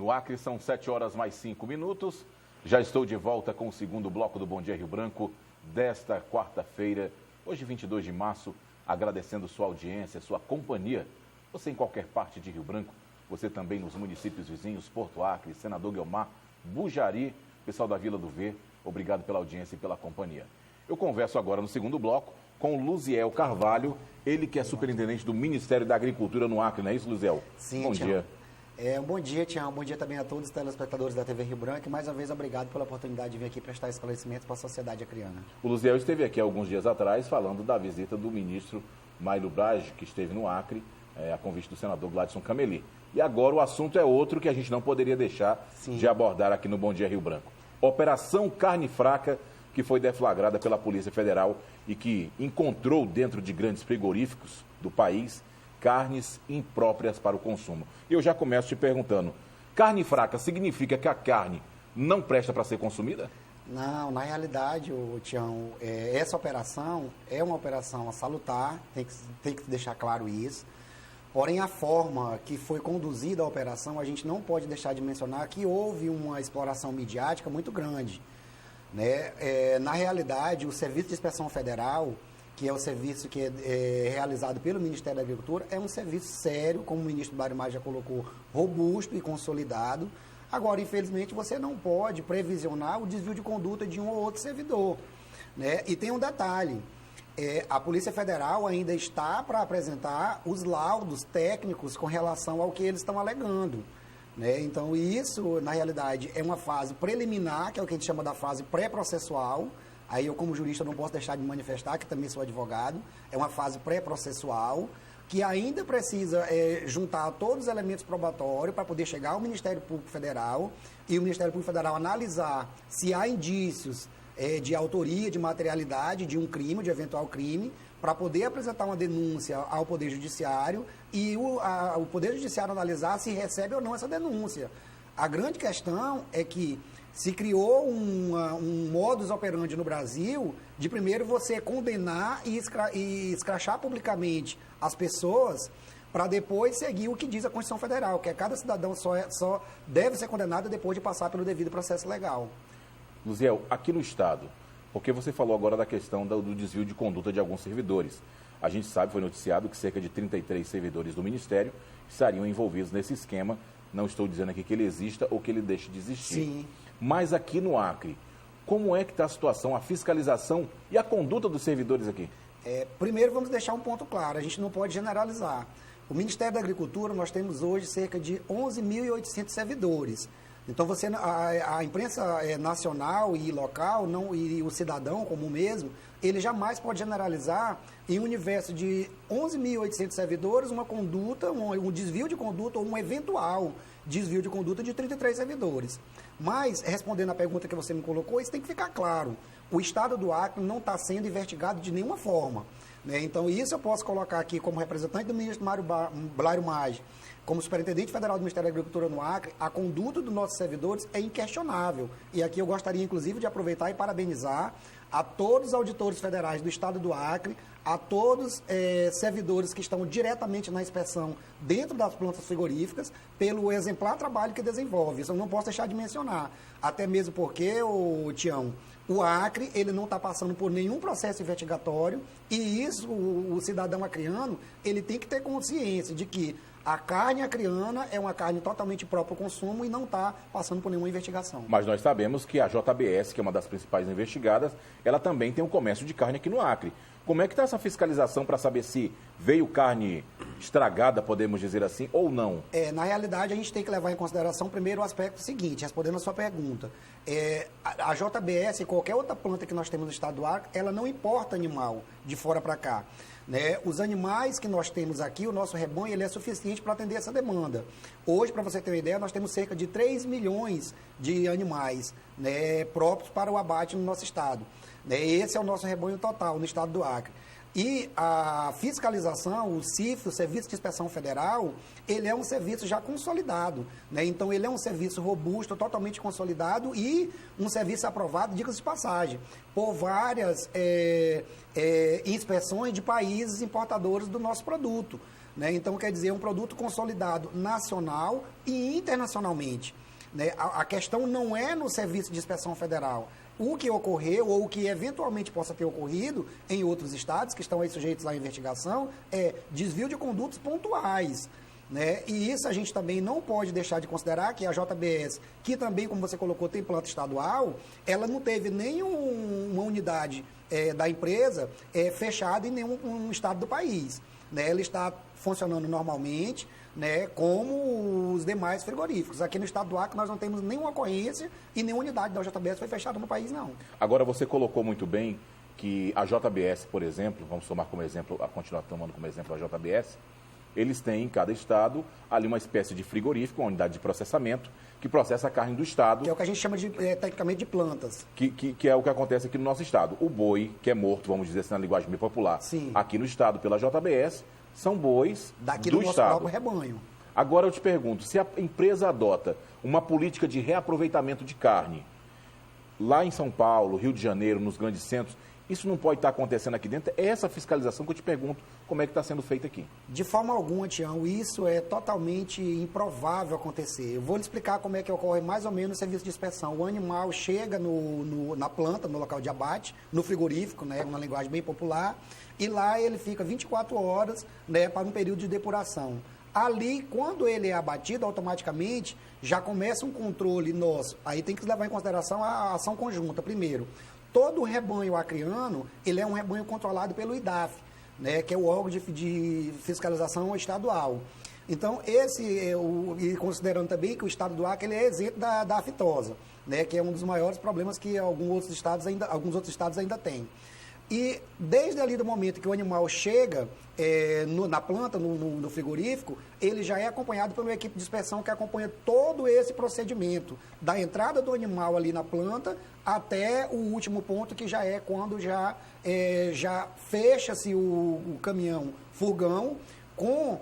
No Acre são 7h mais 5. Já estou de volta com o segundo bloco do Bom Dia Rio Branco desta quarta-feira, hoje 22 de março, agradecendo sua audiência, sua companhia. Você em qualquer parte de Rio Branco, você também nos municípios vizinhos, Porto Acre, Senador Guiomar, Bujari, pessoal da Vila do V, obrigado pela audiência e pela companhia. Eu converso agora no segundo bloco com Luziel Carvalho, ele que é superintendente do Ministério da Agricultura no Acre, não é isso, Luziel? Sim, bom Tião. dia. Um bom dia, Tião. Bom dia também a todos os telespectadores da TV Rio Branco e mais uma vez obrigado pela oportunidade de vir aqui prestar esclarecimentos para a sociedade acriana. O Luziel esteve aqui alguns dias atrás falando da visita do ministro Maílio Braz, que esteve no Acre, a convite do senador Gladson Cameli. E agora o assunto é outro que a gente não poderia deixar de abordar aqui no Bom Dia Rio Branco. Operação Carne Fraca, que foi deflagrada pela Polícia Federal e que encontrou dentro de grandes frigoríficos do país carnes impróprias para o consumo. E eu já começo te perguntando, carne fraca significa que a carne não presta para ser consumida? Não, na realidade, Tião, essa operação é uma operação a salutar, tem que deixar claro isso. Porém, a forma que foi conduzida a operação, a gente não pode deixar de mencionar que houve uma exploração midiática muito grande. Né? Na realidade, o Serviço de Inspeção Federal, que é o serviço que é realizado pelo Ministério da Agricultura, é um serviço sério, como o ministro Mário Maia já colocou, robusto e consolidado. Agora, infelizmente, você não pode previsionar o desvio de conduta de um ou outro servidor. Né? E tem um detalhe, a Polícia Federal ainda está para apresentar os laudos técnicos com relação ao que eles estão alegando. Né? Então, isso, na realidade, é uma fase preliminar, que é o que a gente chama da fase pré-processual. Aí eu, como jurista, não posso deixar de manifestar, que também sou advogado. É uma fase pré-processual, que ainda precisa juntar todos os elementos probatórios para poder chegar ao Ministério Público Federal e o Ministério Público Federal analisar se há indícios de autoria, de materialidade de um crime, de eventual crime, para poder apresentar uma denúncia ao Poder Judiciário e o Poder Judiciário analisar se recebe ou não essa denúncia. A grande questão é que se criou um modus operandi no Brasil de primeiro você condenar e escrachar publicamente as pessoas para depois seguir o que diz a Constituição Federal, que cada cidadão só deve ser condenado depois de passar pelo devido processo legal. Luziel, aqui no Estado, porque você falou agora da questão do desvio de conduta de alguns servidores. A gente sabe, foi noticiado que cerca de 33 servidores do Ministério estariam envolvidos nesse esquema. Não estou dizendo aqui que ele exista ou que ele deixe de existir. Sim. Mas aqui no Acre, como é que está a situação, a fiscalização e a conduta dos servidores aqui? Primeiro, vamos deixar um ponto claro, a gente não pode generalizar. O Ministério da Agricultura, nós temos hoje cerca de 11.800 servidores. Então, a imprensa nacional e local, e o cidadão comum mesmo, ele jamais pode generalizar em um universo de 11.800 servidores uma conduta, um desvio de conduta ou um eventual desvio de conduta de 33 servidores. Mas, respondendo à pergunta que você me colocou, isso tem que ficar claro. O Estado do Acre não está sendo investigado de nenhuma forma. Né? Então, isso eu posso colocar aqui como representante do ministro Mário Maia, como superintendente federal do Ministério da Agricultura no Acre, a conduta dos nossos servidores é inquestionável. E aqui eu gostaria, inclusive, de aproveitar e parabenizar a todos os auditores federais do Estado do Acre, a todos servidores que estão diretamente na inspeção dentro das plantas frigoríficas, pelo exemplar trabalho que desenvolve. Isso eu não posso deixar de mencionar. Até mesmo porque, Tião, o Acre ele não está passando por nenhum processo investigatório e isso, o cidadão acriano, ele tem que ter consciência de que a carne acriana é uma carne totalmente própria ao consumo e não está passando por nenhuma investigação. Mas nós sabemos que a JBS, que é uma das principais investigadas, ela também tem um comércio de carne aqui no Acre. Como é que está essa fiscalização para saber se veio carne estragada, podemos dizer assim, ou não? Na realidade, a gente tem que levar em consideração primeiro o aspecto seguinte, respondendo a sua pergunta. A JBS e qualquer outra planta que nós temos no estado do Acre, ela não importa animal de fora para cá. Né? Os animais que nós temos aqui, o nosso rebanho, ele é suficiente para atender essa demanda. Hoje, para você ter uma ideia, nós temos cerca de 3 milhões de animais, né, próprios para o abate no nosso estado. Esse é o nosso rebanho total no estado do Acre. E a fiscalização, o CIF, o Serviço de Inspeção Federal, ele é um serviço já consolidado, né? Então, ele é um serviço robusto, totalmente consolidado e um serviço aprovado, diga-se de passagem, por várias inspeções de países importadores do nosso produto, né? Então, quer dizer, é um produto consolidado nacional e internacionalmente, né? A questão não é no Serviço de Inspeção Federal. O que ocorreu ou o que eventualmente possa ter ocorrido em outros estados que estão aí sujeitos à investigação é desvio de condutos pontuais, né? E isso a gente também não pode deixar de considerar que a JBS, que também, como você colocou, tem planta estadual, ela não teve nenhuma unidade da empresa fechada em nenhum estado do país, né? Ela está funcionando normalmente, né, como os demais frigoríficos. Aqui no estado do Acre nós não temos nenhuma ocorrência e nenhuma unidade da JBS foi fechada no país, não. Agora, você colocou muito bem que a JBS, por exemplo, vamos tomar como exemplo, continuar tomando como exemplo a JBS, eles têm em cada estado ali uma espécie de frigorífico, uma unidade de processamento, que processa a carne do estado. Que é o que a gente chama de, tecnicamente, de plantas. Que é o que acontece aqui no nosso estado. O boi, que é morto, vamos dizer assim, na linguagem bem popular, sim, aqui no estado pela JBS, são bois daqui do nosso estado. próprio rebanho. Agora eu te pergunto, se a empresa adota uma política de reaproveitamento de carne, lá em São Paulo, Rio de Janeiro, nos grandes centros, isso não pode estar acontecendo aqui dentro? É essa fiscalização que eu te pergunto como é que está sendo feita aqui. De forma alguma, Tião, isso é totalmente improvável acontecer. Eu vou lhe explicar como é que ocorre mais ou menos o serviço de inspeção. O animal chega na planta, no local de abate, no frigorífico, né, uma linguagem bem popular, e lá ele fica 24 horas, né, para um período de depuração. Ali, quando ele é abatido, automaticamente já começa um controle nosso. Aí tem que levar em consideração a ação conjunta. Primeiro, todo o rebanho acreano, ele é um rebanho controlado pelo IDAF, né, que é o órgão de fiscalização estadual. Então, e considerando também que o estado do Acre ele é isento da aftosa, né, que é um dos maiores problemas que alguns outros estados ainda têm. E desde ali do momento que o animal chega na planta, no frigorífico, ele já é acompanhado por uma equipe de inspeção que acompanha todo esse procedimento, da entrada do animal ali na planta até o último ponto, que já é quando já fecha-se o caminhão furgão com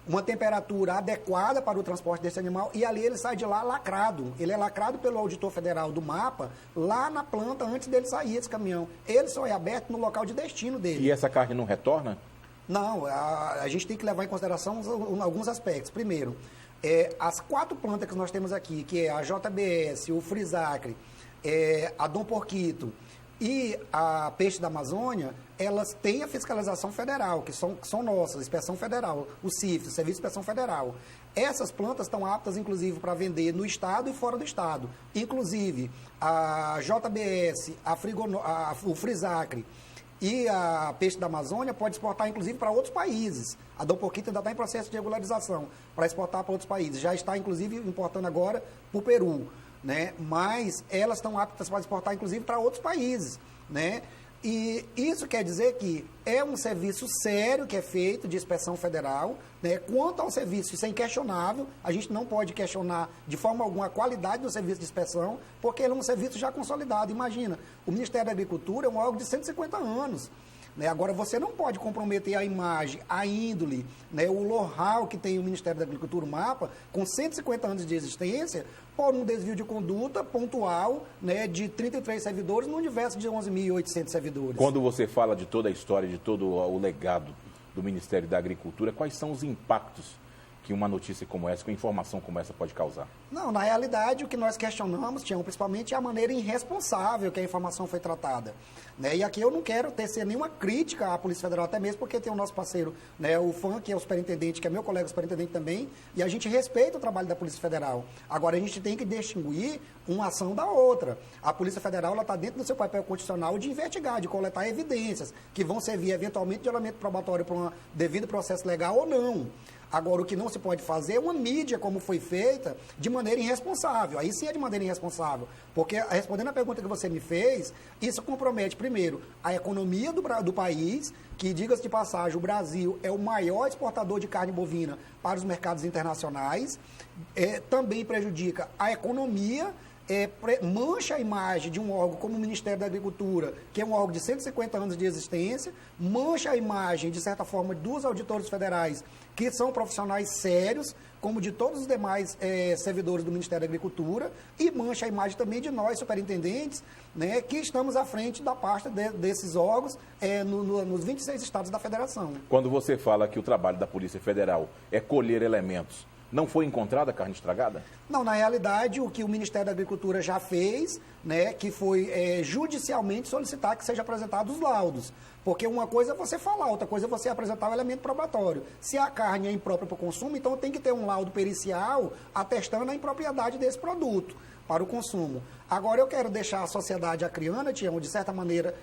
uma temperatura adequada para o transporte desse animal, e ali ele sai de lá lacrado. Ele é lacrado pelo auditor federal do MAPA, lá na planta, antes dele sair esse caminhão. Ele só é aberto no local de destino dele. E essa carne não retorna? Não, a gente tem que levar em consideração alguns aspectos. Primeiro, as 4 plantas que nós temos aqui, que é a JBS, o Frisacre, a Dom Porquito e a Peixe da Amazônia, elas têm a fiscalização federal, que são nossas, Inspeção Federal, o CIF, o Serviço de Inspeção Federal. Essas plantas estão aptas, inclusive, para vender no estado e fora do estado. Inclusive, a JBS, o Frisacre e a Peixe da Amazônia pode exportar, inclusive, para outros países. A Dom Porquito ainda está em processo de regularização para exportar para outros países. Já está, inclusive, importando agora para o Peru, né? Mas elas estão aptas para exportar, inclusive, para outros países, né? E isso quer dizer que é um serviço sério que é feito de inspeção federal, né? Quanto ao serviço, isso é inquestionável, a gente não pode questionar de forma alguma a qualidade do serviço de inspeção, porque ele é um serviço já consolidado. Imagina, o Ministério da Agricultura é um órgão de 150 anos. Né? Agora, você não pode comprometer a imagem, a índole, né? O know-how que tem o Ministério da Agricultura, o MAPA, com 150 anos de existência, por um desvio de conduta pontual, né, de 33 servidores no universo de 11.800 servidores. Quando você fala de toda a história, de todo o legado do Ministério da Agricultura, quais são os impactos que uma notícia como essa, com informação como essa pode causar? Não, na realidade, o que nós questionamos, Tião, principalmente é a maneira irresponsável que a informação foi tratada. Né? E aqui eu não quero tecer nenhuma crítica à Polícia Federal, até mesmo porque tem o nosso parceiro, né, o FAM, que é o superintendente, que é meu colega superintendente também, e a gente respeita o trabalho da Polícia Federal. Agora, a gente tem que distinguir uma ação da outra. A Polícia Federal está dentro do seu papel constitucional de investigar, de coletar evidências, que vão servir eventualmente de elemento probatório para um devido processo legal ou não. Agora, o que não se pode fazer é uma mídia, como foi feita, de maneira irresponsável. Aí sim é de maneira irresponsável. Porque, respondendo a pergunta que você me fez, isso compromete, primeiro, a economia do país, que, diga-se de passagem, o Brasil é o maior exportador de carne bovina para os mercados internacionais, também prejudica a economia mancha a imagem de um órgão como o Ministério da Agricultura, que é um órgão de 150 anos de existência, mancha a imagem, de certa forma, dos auditores federais, que são profissionais sérios, como de todos os demais servidores do Ministério da Agricultura, e mancha a imagem também de nós, superintendentes, né, que estamos à frente da pasta desses órgãos nos 26 estados da federação. Quando você fala que o trabalho da Polícia Federal é colher elementos, não foi encontrada carne estragada? Não, na realidade, o que o Ministério da Agricultura já fez, né, que foi judicialmente solicitar que sejam apresentados os laudos. Porque uma coisa é você falar, outra coisa é você apresentar o elemento probatório. Se a carne é imprópria para o consumo, então tem que ter um laudo pericial atestando a impropriedade desse produto para o consumo. Agora, eu quero deixar a sociedade acriana, Tião, de certa maneira,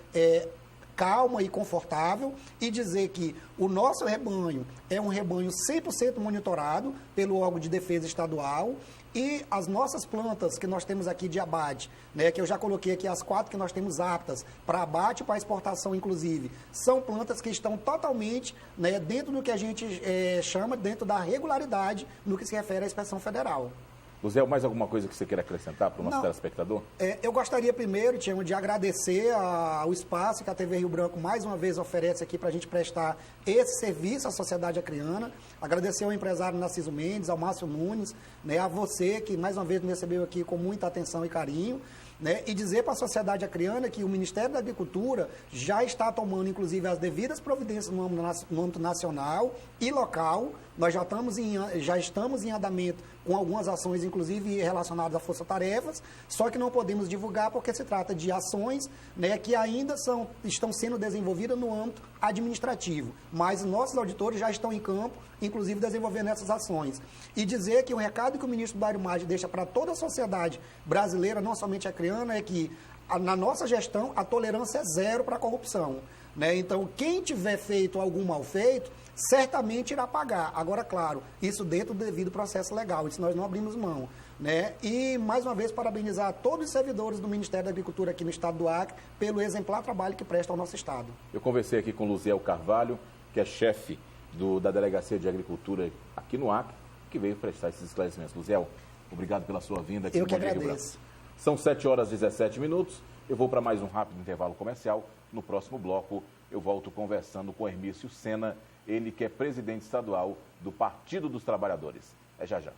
calma e confortável, e dizer que o nosso rebanho é um rebanho 100% monitorado pelo órgão de defesa estadual, e as nossas plantas que nós temos aqui de abate, né, que eu já coloquei aqui as 4 que nós temos aptas para abate e para exportação, inclusive, são plantas que estão totalmente, né, dentro do que a gente chama, dentro da regularidade no que se refere à inspeção federal. Luziel, mais alguma coisa que você queira acrescentar para o nosso telespectador? Eu gostaria primeiro, Tiago, de agradecer ao espaço que a TV Rio Branco mais uma vez oferece aqui para a gente prestar esse serviço à sociedade acriana. Agradecer ao empresário Narciso Mendes, ao Márcio Nunes, né, a você que mais uma vez me recebeu aqui com muita atenção e carinho. Né, e dizer para a sociedade acriana que o Ministério da Agricultura já está tomando, inclusive, as devidas providências no âmbito nacional e local. Nós já estamos em andamento com algumas ações, inclusive relacionadas a força-tarefas, só que não podemos divulgar porque se trata de ações, né, que ainda estão sendo desenvolvidas no âmbito administrativo. Mas nossos auditores já estão em campo, inclusive desenvolvendo essas ações. E dizer que o recado que o ministro Mário Maggi deixa para toda a sociedade brasileira, não somente acriana, é que na nossa gestão a tolerância é zero para a corrupção. Né? Então, quem tiver feito algum mal feito, certamente irá pagar. Agora, claro, isso dentro do devido processo legal, isso nós não abrimos mão. Né? E, mais uma vez, parabenizar todos os servidores do Ministério da Agricultura aqui no estado do Acre pelo exemplar trabalho que prestam ao nosso estado. Eu conversei aqui com Luziel Carvalho, que é chefe da Delegacia de Agricultura aqui no Acre, que veio prestar esses esclarecimentos. Luziel, obrigado pela sua vinda aqui. Eu que agradeço. São 7h17. Eu vou para mais um rápido intervalo comercial. No próximo bloco, eu volto conversando com Hermício Sena, ele que é presidente estadual do Partido dos Trabalhadores. É já já.